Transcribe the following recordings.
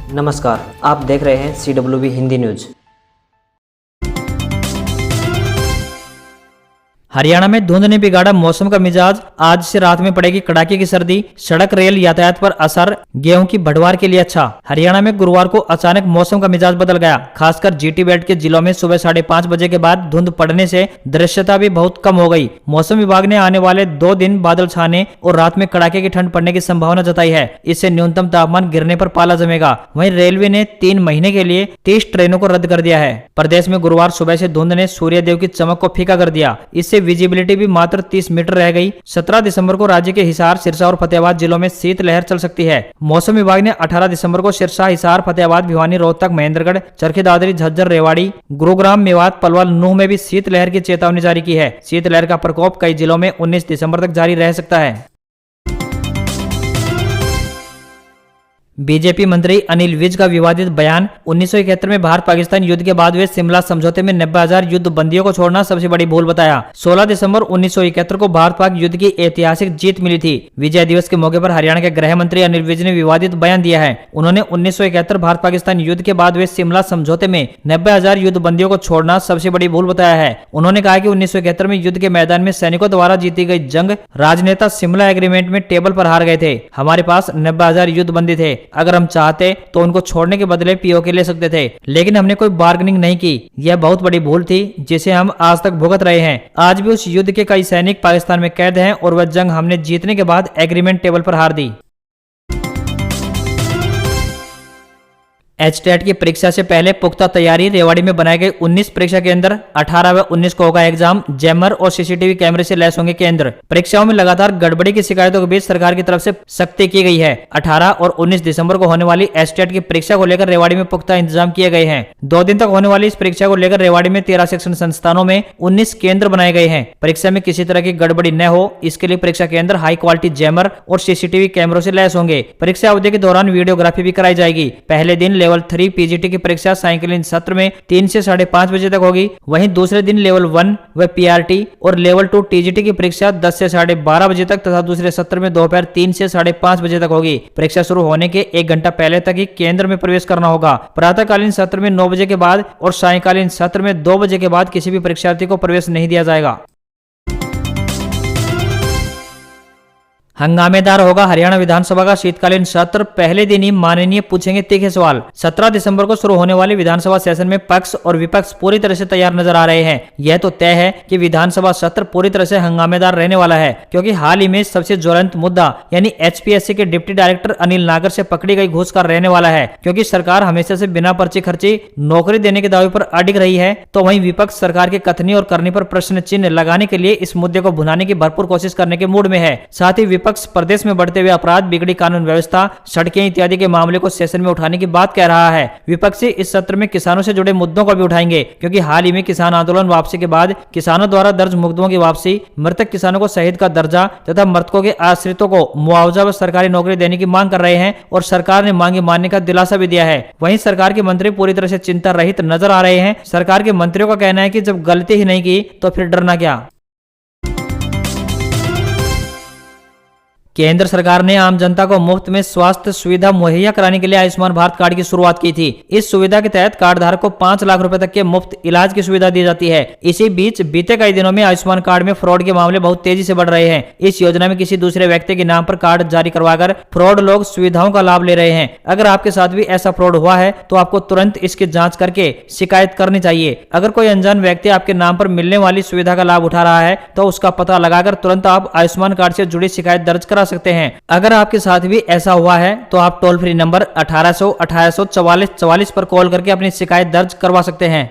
नमस्कार, आप देख रहे हैं CWB हिंदी न्यूज। हरियाणा में धुंध ने बिगाड़ा मौसम का मिजाज। आज से रात में पड़ेगी कड़ाके की सर्दी। सड़क रेल यातायात पर असर। गेहूं की बढ़वार के लिए अच्छा। हरियाणा में गुरुवार को अचानक मौसम का मिजाज बदल गया। खासकर GT बेल्ट के जिलों में सुबह 5:30 बजे के बाद धुंध पड़ने से दृश्यता भी बहुत कम हो गई। मौसम विभाग ने आने वाले 2 दिन बादल छाने और रात में कड़ाके की ठंड पड़ने की संभावना जताई है। इससे न्यूनतम तापमान गिरने पर पाला जमेगा। वहीं रेलवे ने 3 महीने के लिए 30 ट्रेनों को रद्द कर दिया है। प्रदेश में गुरुवार सुबह से धुंध ने सूर्यदेव की चमक को फीका कर दिया। इससे विजिबिलिटी भी मात्र 30 मीटर रह गई। 17 दिसंबर को राज्य के हिसार, सिरसा और फतेहाबाद जिलों में शीतलहर चल सकती है। मौसम विभाग ने 18 दिसंबर को सिरसा, हिसार, फतेहाबाद, भिवानी, रोहतक, महेंद्रगढ़, चरखी दादरी, झज्जर, रेवाड़ी, गुरुग्राम, मेवात, पलवल, नूह में भी शीतलहर की चेतावनी जारी की है। शीतलहर का प्रकोप कई जिलों में 19 दिसंबर तक जारी रह सकता है। बीजेपी मंत्री अनिल विज का विवादित बयान। 1971 में भारत पाकिस्तान युद्ध के बाद हुए शिमला समझौते में 90,000 युद्ध बंदियों को छोड़ना सबसे बड़ी भूल बताया। 16 दिसंबर 1971 को भारत पाक युद्ध की ऐतिहासिक जीत मिली थी। विजय दिवस के मौके पर हरियाणा के गृह मंत्री अनिल विज ने विवादित बयान दिया है। उन्होंने 1971 भारत पाकिस्तान युद्ध के बाद हुए शिमला समझौते में 90,000 युद्ध बंदियों को छोड़ना सबसे बड़ी भूल बताया है। उन्होंने कहा कि 1971 में युद्ध के मैदान में सैनिकों द्वारा जीती गई जंग राजनेता शिमला एग्रीमेंट में टेबल पर हार गए थे। हमारे पास 90,000 युद्ध बंदी थे। अगर हम चाहते तो उनको छोड़ने के बदले POK ले सकते थे, लेकिन हमने कोई बार्गेनिंग नहीं की। यह बहुत बड़ी भूल थी जिसे हम आज तक भुगत रहे हैं। आज भी उस युद्ध के कई सैनिक पाकिस्तान में कैद हैं और वह जंग हमने जीतने के बाद एग्रीमेंट टेबल पर हार दी। HTET की परीक्षा से पहले पुख्ता तैयारी। रेवाड़ी में बनाए गए 19 परीक्षा केंद्र। 18 व 19 को होगा एग्जाम। जैमर और CCTV कैमरे से लैस होंगे केंद्र। परीक्षाओं में लगातार गड़बड़ी की शिकायतों के बीच सरकार की तरफ से सख्ती की गई है। 18 और 19 दिसंबर को होने वाली HTET की परीक्षा को लेकर रेवाड़ी में पुख्ता इंतजाम किए गए हैं। 2 दिन तक होने वाली इस परीक्षा को लेकर रेवाड़ी में 13 शिक्षण संस्थानों में 19 केंद्र बनाए गए हैं। परीक्षा में किसी तरह की गड़बड़ी न हो, इसके लिए परीक्षा केंद्र हाई क्वालिटी जैमर और CCTV कैमरों से लैस होंगे। परीक्षा अवधि के दौरान वीडियोग्राफी भी कराई जाएगी। पहले दिन लेवल 3 PGT की परीक्षा सायंकालीन सत्र में 3 से 5:30 बजे तक होगी। वहीं दूसरे दिन लेवल 1 व PRT और लेवल 2 TGT की परीक्षा 10 से 12:30 बजे तक तथा दूसरे सत्र में दोपहर 3 से 5:30 बजे तक होगी। परीक्षा शुरू होने के 1 घंटा पहले तक ही केंद्र में प्रवेश करना होगा। प्रातःकालीन सत्र में 9 बजे के बाद और सायंकालीन सत्र में 2 बजे के बाद किसी भी परीक्षार्थी को प्रवेश नहीं दिया जाएगा। हंगामेदार होगा हरियाणा विधानसभा का शीतकालीन सत्र। पहले दिन ही माननीय पूछेंगे तीखे सवाल। 17 दिसंबर को शुरू होने वाले विधानसभा सेशन में पक्ष और विपक्ष पूरी तरह से तैयार नजर आ रहे हैं। यह तो तय है कि विधानसभा सत्र पूरी तरह से हंगामेदार रहने वाला है, क्योंकि हाल ही में सबसे ज्वलंत मुद्दा यानी HPSC के डिप्टी डायरेक्टर अनिल नागर से पकड़ी गई घूस का रहने वाला है। क्योंकि सरकार हमेशा से बिना पर्ची खर्ची नौकरी देने के दावे पर अडिग रही है, तो वहीं विपक्ष सरकार के कथनी और करनी पर प्रश्न चिन्ह लगाने के लिए इस मुद्दे को भुनाने की भरपूर कोशिश करने के मूड में है। साथ ही विपक्ष प्रदेश में बढ़ते हुए अपराध, बिगड़ी कानून व्यवस्था, सड़कें इत्यादि के मामले को सेशन में उठाने की बात कह रहा है। विपक्षी इस सत्र में किसानों से जुड़े मुद्दों को भी उठाएंगे, क्योंकि हाल ही में किसान आंदोलन वापसी के बाद किसानों द्वारा दर्ज मुकदमों की वापसी, मृतक किसानों को शहीद का दर्जा तथा मृतकों के आश्रितों को मुआवजा व सरकारी नौकरी देने की मांग कर रहे हैं और सरकार ने मांगे मानने का दिलासा भी दिया है। वहीं सरकार के मंत्री पूरी तरह से चिंता रहित नजर आ रहे हैं। सरकार के मंत्रियों का कहना है कि जब गलती ही नहीं की तो फिर डरना क्या। केंद्र सरकार ने आम जनता को मुफ्त में स्वास्थ्य सुविधा मुहैया कराने के लिए आयुष्मान भारत कार्ड की शुरुआत की थी। इस सुविधा के तहत कार्ड धारक को 5 लाख रुपए तक के मुफ्त इलाज की सुविधा दी जाती है। इसी बीच बीते कई दिनों में आयुष्मान कार्ड में फ्रॉड के मामले बहुत तेजी से बढ़ रहे हैं। इस योजना में किसी दूसरे व्यक्ति के नाम पर कार्ड जारी करवाकर फ्रॉड लोग सुविधाओं का लाभ ले रहे हैं। अगर आपके साथ भी ऐसा फ्रॉड हुआ है तो आपको तुरंत इसकी जाँच करके शिकायत करनी चाहिए। अगर कोई अनजान व्यक्ति आपके नाम पर मिलने वाली सुविधा का लाभ उठा रहा है तो उसका पता लगाकर तुरंत आप आयुष्मान कार्ड से जुड़ी शिकायत दर्ज करा सकते हैं। अगर आपके साथ भी ऐसा हुआ है तो आप टोल फ्री नंबर 1800 44 44 पर कॉल करके अपनी शिकायत दर्ज करवा सकते हैं।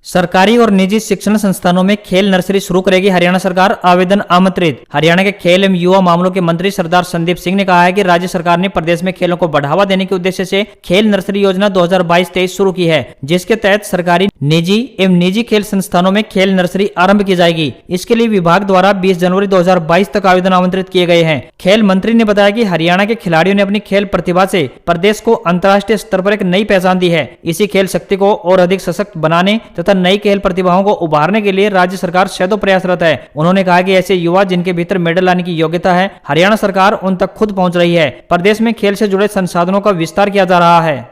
सरकारी और निजी शिक्षण संस्थानों में खेल नर्सरी शुरू करेगी हरियाणा सरकार। आवेदन आमंत्रित। हरियाणा के खेल एवं युवा मामलों के मंत्री सरदार संदीप सिंह ने कहा है कि राज्य सरकार ने प्रदेश में खेलों को बढ़ावा देने के उद्देश्य से खेल नर्सरी योजना 2022-23 शुरू की है, जिसके तहत सरकारी, निजी एवं निजी खेल संस्थानों में खेल नर्सरी आरंभ की जाएगी। इसके लिए विभाग द्वारा 20 जनवरी 2022 तक आवेदन आमंत्रित किए गए हैं। खेल मंत्री ने बताया कि हरियाणा के खिलाड़ियों ने अपनी खेल प्रतिभा से प्रदेश को अंतर्राष्ट्रीय स्तर पर एक नई पहचान दी है। इसी खेल शक्ति को और अधिक सशक्त बनाने तथा अतः नई खेल प्रतिभाओं को उभारने के लिए राज्य सरकार शतों प्रयासरत है। उन्होंने कहा कि ऐसे युवा जिनके भीतर मेडल लाने की योग्यता है, हरियाणा सरकार उन तक खुद पहुंच रही है। प्रदेश में खेल से जुड़े संसाधनों का विस्तार किया जा रहा है।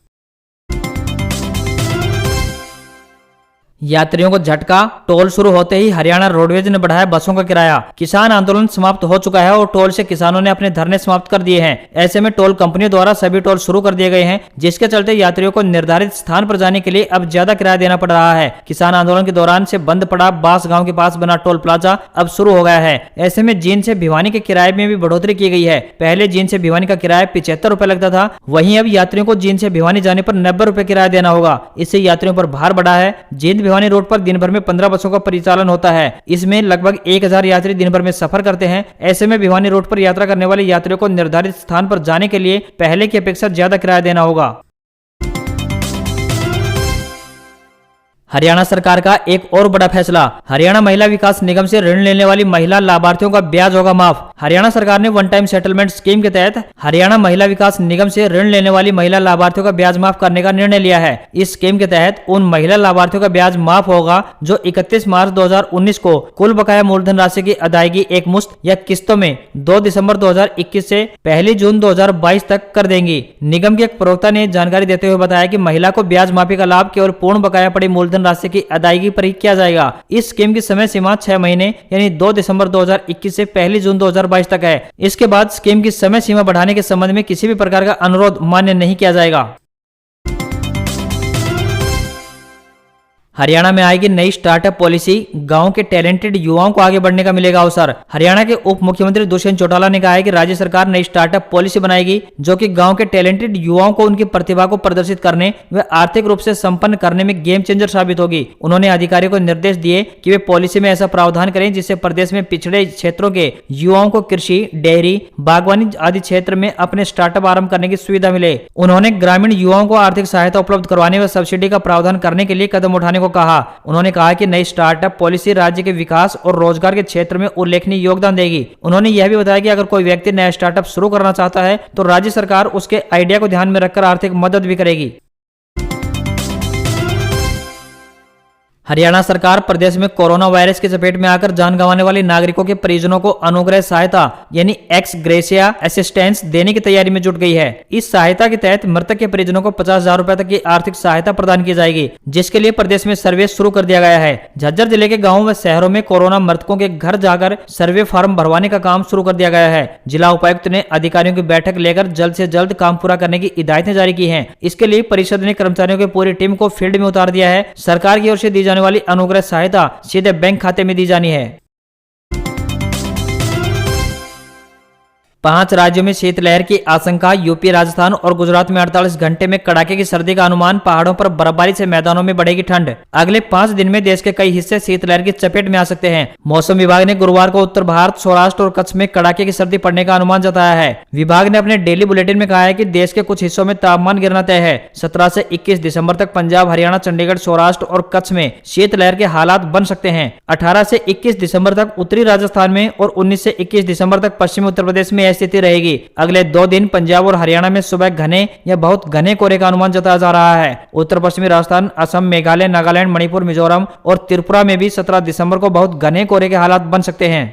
यात्रियों को झटका, टोल शुरू होते ही हरियाणा रोडवेज ने बढ़ाया बसों का किराया। किसान आंदोलन समाप्त हो चुका है और टोल से किसानों ने अपने धरने समाप्त कर दिए हैं। ऐसे में टोल कंपनियों द्वारा सभी टोल शुरू कर दिए गए हैं, जिसके चलते यात्रियों को निर्धारित स्थान पर जाने के लिए अब ज्यादा किराया देना पड़ रहा है। किसान आंदोलन के दौरान से बंद पड़ा बास गांव के पास बना टोल प्लाजा अब शुरू हो गया है। ऐसे में जींद से भिवानी के किराए में भी बढ़ोतरी की गई है। पहले जींद से भिवानी का किराया 75 रुपए लगता था, वहीं अब यात्रियों को जींद से भिवानी जाने पर 90 रुपए किराया देना होगा। इससे यात्रियों पर भार बढ़ा है। जींद भिवानी रोड पर दिन भर में 15 बसों का परिचालन होता है। इसमें लगभग 1000 यात्री दिन भर में सफर करते हैं। ऐसे में भिवानी रोड पर यात्रा करने वाले यात्रियों को निर्धारित स्थान पर जाने के लिए पहले की अपेक्षा ज्यादा किराया देना होगा। हरियाणा सरकार का एक और बड़ा फैसला, हरियाणा महिला विकास निगम से ऋण लेने वाली महिला लाभार्थियों का ब्याज होगा माफ। हरियाणा सरकार ने वन टाइम सेटलमेंट स्कीम के तहत हरियाणा महिला विकास निगम से ऋण लेने वाली महिला लाभार्थियों का ब्याज माफ करने का निर्णय लिया है। इस स्कीम के तहत उन महिला लाभार्थियों का ब्याज माफ होगा जो 31 मार्च 2019 को कुल बकाया मूलधन राशि की अदायगी एक मुश्त या किस्तों में 2 दिसंबर 2021 से 1 जून 2022 तक कर देंगी। निगम के एक प्रवक्ता ने जानकारी देते हुए बताया कि महिला को ब्याज माफी का लाभ केवल पूर्ण बकाया पड़ी मूलधन राशि की अदायगी पर ही किया जाएगा। इस स्कीम की समय सीमा 6 महीने यानी 2 दिसंबर 2021 से 1 जून 2022 तक है। इसके बाद स्कीम की समय सीमा बढ़ाने के संबंध में किसी भी प्रकार का अनुरोध मान्य नहीं किया जाएगा। हरियाणा में आएगी नई स्टार्टअप पॉलिसी, गांव के टैलेंटेड युवाओं को आगे बढ़ने का मिलेगा अवसर। हरियाणा के उप मुख्यमंत्री दुष्यंत चौटाला ने कहा है कि राज्य सरकार नई स्टार्टअप पॉलिसी बनाएगी जो कि गांव के टैलेंटेड युवाओं को उनकी प्रतिभा को प्रदर्शित करने व आर्थिक रूप से संपन्न करने में गेम चेंजर साबित होगी। उन्होंने अधिकारियों को निर्देश दिए कि वे पॉलिसी में ऐसा प्रावधान करें जिससे प्रदेश में पिछड़े क्षेत्रों के युवाओं को कृषि, डेयरी, बागवानी आदि क्षेत्र में अपने स्टार्टअप आरंभ करने की सुविधा मिले। उन्होंने ग्रामीण युवाओं को आर्थिक सहायता उपलब्ध करवाने व सब्सिडी का प्रावधान करने के लिए कदम उठाने को कहा। उन्होंने कहा कि नई स्टार्टअप पॉलिसी राज्य के विकास और रोजगार के क्षेत्र में उल्लेखनीय योगदान देगी। उन्होंने यह भी बताया कि अगर कोई व्यक्ति नया स्टार्टअप शुरू करना चाहता है तो राज्य सरकार उसके आइडिया को ध्यान में रखकर आर्थिक मदद भी करेगी। हरियाणा सरकार प्रदेश में कोरोना वायरस की चपेट में आकर जान गंवाने वाले नागरिकों के परिजनों को अनुग्रह सहायता यानी एक्स ग्रेसिया असिस्टेंस देने की तैयारी में जुट गई है। इस सहायता के तहत मृतक के परिजनों को 50,000 रुपए तक की आर्थिक सहायता प्रदान की जाएगी, जिसके लिए प्रदेश में सर्वे शुरू कर दिया गया है। झज्जर जिले के गाँव व शहरों में कोरोना मृतकों के घर जाकर सर्वे फॉर्म भरवाने का काम शुरू कर दिया गया है। जिला उपायुक्त ने अधिकारियों की बैठक लेकर जल्द से जल्द काम पूरा करने की हिदायतें जारी की हैं। इसके लिए परिषद ने कर्मचारियों की पूरी टीम को फील्ड में उतार दिया है। सरकार की ओर से दी जाने वाली अनुग्रह सहायता सीधे बैंक खाते में दी जानी है। 5 राज्यों में शीतलहर की आशंका, यूपी, राजस्थान और गुजरात में 48 घंटे में कड़ाके की सर्दी का अनुमान। पहाड़ों पर बर्फबारी से मैदानों में बढ़ेगी ठंड। अगले 5 दिन में देश के कई हिस्से शीतलहर की चपेट में आ सकते हैं। मौसम विभाग ने गुरुवार को उत्तर भारत, सौराष्ट्र और कच्छ में कड़ाके की सर्दी पड़ने का अनुमान जताया है। विभाग ने अपने डेली बुलेटिन में कहा है कि देश के कुछ हिस्सों में तापमान गिरना तय है। 17 से 21 दिसंबर तक पंजाब, हरियाणा, चंडीगढ़, सौराष्ट्र और कच्छ में शीतलहर के हालात बन सकते हैं। 18 से 21 दिसंबर तक उत्तरी राजस्थान में और 19 से 21 दिसंबर तक पश्चिमी उत्तर प्रदेश में स्थिति रहेगी। अगले 2 दिन पंजाब और हरियाणा में सुबह घने या बहुत घने कोहरे का अनुमान जताया जा रहा है। उत्तर पश्चिमी राजस्थान, असम, मेघालय, नागालैंड, मणिपुर, मिजोरम और त्रिपुरा में भी 17 दिसंबर को बहुत घने कोहरे के हालात बन सकते हैं।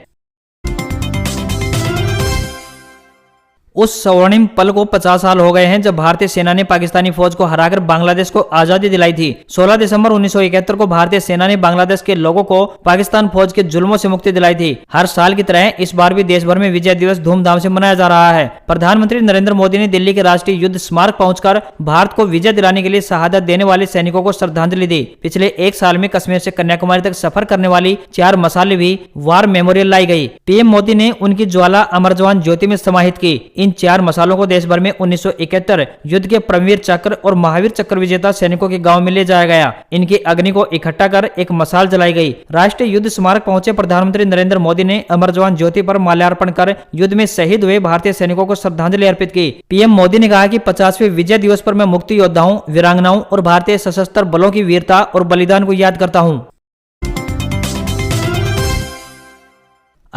उस स्वर्णिम पल को 50 साल हो गए हैं जब भारतीय सेना ने पाकिस्तानी फौज को हराकर बांग्लादेश को आजादी दिलाई थी। 16 दिसंबर 1971 को भारतीय सेना ने बांग्लादेश के लोगों को पाकिस्तान फौज के जुल्मों से मुक्ति दिलाई थी। हर साल की तरह इस बार भी देश भर में विजय दिवस धूमधाम से मनाया जा रहा है। प्रधानमंत्री नरेंद्र मोदी ने दिल्ली के राष्ट्रीय युद्ध स्मारक पहुंचकर भारत को विजय दिलाने के लिए शहादत देने वाले सैनिकों को श्रद्धांजलि दी। पिछले 1 साल में कश्मीर से कन्याकुमारी तक सफर करने वाली 4 मसाले भी वार मेमोरियल लाई गई। पीएम मोदी ने उनकी ज्वाला अमर जवान ज्योति में समाहित की। इन 4 मसालों को देश भर में 1971 युद्ध के परमवीर चक्र और महावीर चक्र विजेता सैनिकों के गांव में ले जाया गया। इनकी अग्नि को इकट्ठा कर एक मसाल जलाई गई। राष्ट्रीय युद्ध स्मारक पहुंचे प्रधानमंत्री नरेंद्र मोदी ने अमर जवान ज्योति पर माल्यार्पण कर युद्ध में शहीद हुए भारतीय सैनिकों को श्रद्धांजलि अर्पित की। पीएम मोदी ने कहा कि 50वें विजय दिवस पर मैं मुक्ति योद्धाओं, वीरांगनाओं और भारतीय सशस्त्र बलों की वीरता और बलिदान को याद करता हूं।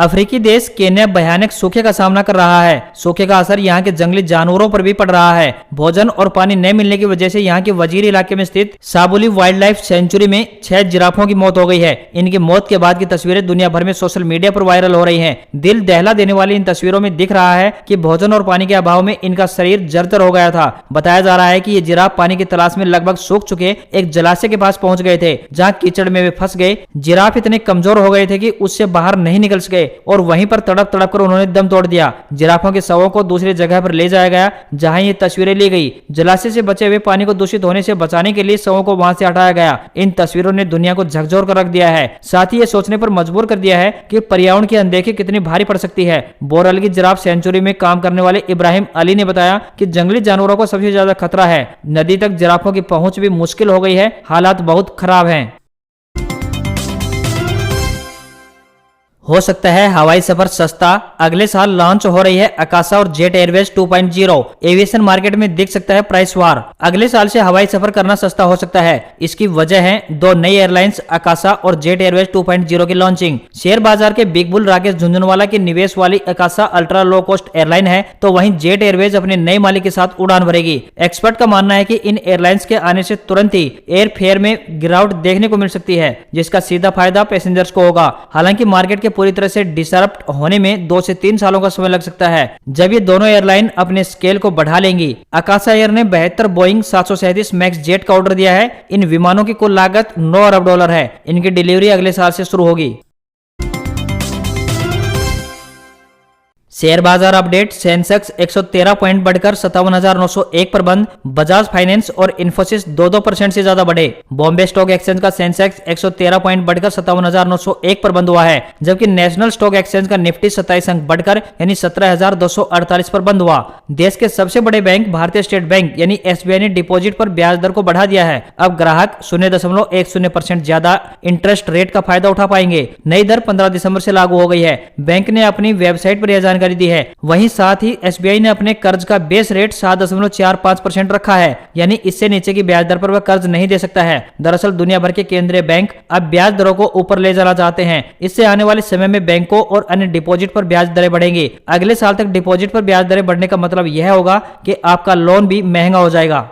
अफ्रीकी देश केन्या भयानक सूखे का सामना कर रहा है। सूखे का असर यहाँ के जंगली जानवरों पर भी पड़ रहा है। भोजन और पानी न मिलने की वजह से यहाँ के वजीर इलाके में स्थित साबुली वाइल्ड लाइफ सेंचुरी में 6 जिराफों की मौत हो गई है। इनकी मौत के बाद की तस्वीरें दुनिया भर में सोशल मीडिया पर वायरल हो रही हैं। दिल दहला देने वाली इन तस्वीरों में दिख रहा है कि भोजन और पानी के अभाव में इनका शरीर जर्जर हो गया था। बताया जा रहा है कि ये जिराफ पानी की तलाश में लगभग सूख चुके एक जलाशय के पास पहुंच गए थे, जहां कीचड़ में वे फंस गए। जिराफ इतने कमजोर हो गए थे कि उससे बाहर नहीं निकल सके और वहीं पर तड़प तड़प कर उन्होंने दम तोड़ दिया। जिराफों के शवों को दूसरी जगह पर ले जाया गया, जहां ये तस्वीरें ली गई। जलाशय से बचे हुए पानी को दूषित होने से बचाने के लिए शवों को वहां से हटाया गया। इन तस्वीरों ने दुनिया को झकझोर कर रख दिया है, साथ ही ये सोचने पर मजबूर कर दिया है कि पर्यावरण की अनदेखी कितनी भारी पड़ सकती है। बोरल की जिराफ सेंचुरी में काम करने वाले इब्राहिम अली ने बताया कि जंगली जानवरों को सबसे ज्यादा खतरा है। नदी तक जिराफों की पहुंच भी मुश्किल हो गई है। हालात बहुत खराब हैं। हो सकता है हवाई सफर सस्ता। अगले साल लॉन्च हो रही है आकाशा और जेट एयरवेज 2.0। एविएशन मार्केट में दिख सकता है प्राइस वार। अगले साल से हवाई सफर करना सस्ता हो सकता है। इसकी वजह है 2 नई एयरलाइंस आकाशा और जेट एयरवेज 2.0 की लॉन्चिंग। शेयर बाजार के बिग बुल राकेश झुंझुनवाला की निवेश वाली आकाशा अल्ट्रा लो कॉस्ट एयरलाइन है, तो वहीं जेट एयरवेज अपने नए मालिक के साथ उड़ान भरेगी। एक्सपर्ट का मानना है कि इन एयरलाइंस के आने से तुरंत ही एयर फेयर में गिरावट देखने को मिल सकती है, जिसका सीधा फायदा पैसेंजर्स को होगा। हालांकि मार्केट के पूरी तरह से डिसरप्ट होने में 2 से 3 सालों का समय लग सकता है, जब ये दोनों एयरलाइन अपने स्केल को बढ़ा लेंगी। आकाशा एयर ने 72 बोइंग 737 मैक्स जेट का ऑर्डर दिया है। इन विमानों की कुल लागत $9 अरब है। इनकी डिलीवरी अगले साल से शुरू होगी। शेयर बाजार अपडेट। सेंसेक्स 113 पॉइंट बढ़कर 57,901 पर बंद। बजाज फाइनेंस और इन्फोसिस 2% से ज्यादा बढ़े। बॉम्बे स्टॉक एक्सचेंज का सेंसेक्स 113 पॉइंट बढ़कर 57,901 पर बंद हुआ है, जबकि नेशनल स्टॉक एक्सचेंज का निफ्टी 27 अंक बढ़कर यानी 17,248 पर बंद हुआ। देश के सबसे बड़े बैंक भारतीय स्टेट बैंक यानी SBI ने डिपॉजिट पर ब्याज दर को बढ़ा दिया है। अब ग्राहक 0.10% ज्यादा इंटरेस्ट रेट का फायदा उठा पाएंगे। नई दर 15 दिसंबर से लागू हो गई है। बैंक ने अपनी वेबसाइट पर यह जानकारी दी है। वहीं साथ ही SBI ने अपने कर्ज का बेस रेट 7.45% रखा है, यानी इससे नीचे की ब्याज दर पर वह कर्ज नहीं दे सकता है। दरअसल दुनिया भर के केंद्रीय बैंक अब ब्याज दरों को ऊपर ले जाना चाहते हैं। इससे आने वाले समय में बैंकों और अन्य डिपॉजिट पर ब्याज दरें बढ़ेंगी। अगले साल तक डिपॉजिट पर ब्याज दरें बढ़ने का मतलब यह होगा कि आपका लोन भी महंगा हो जाएगा।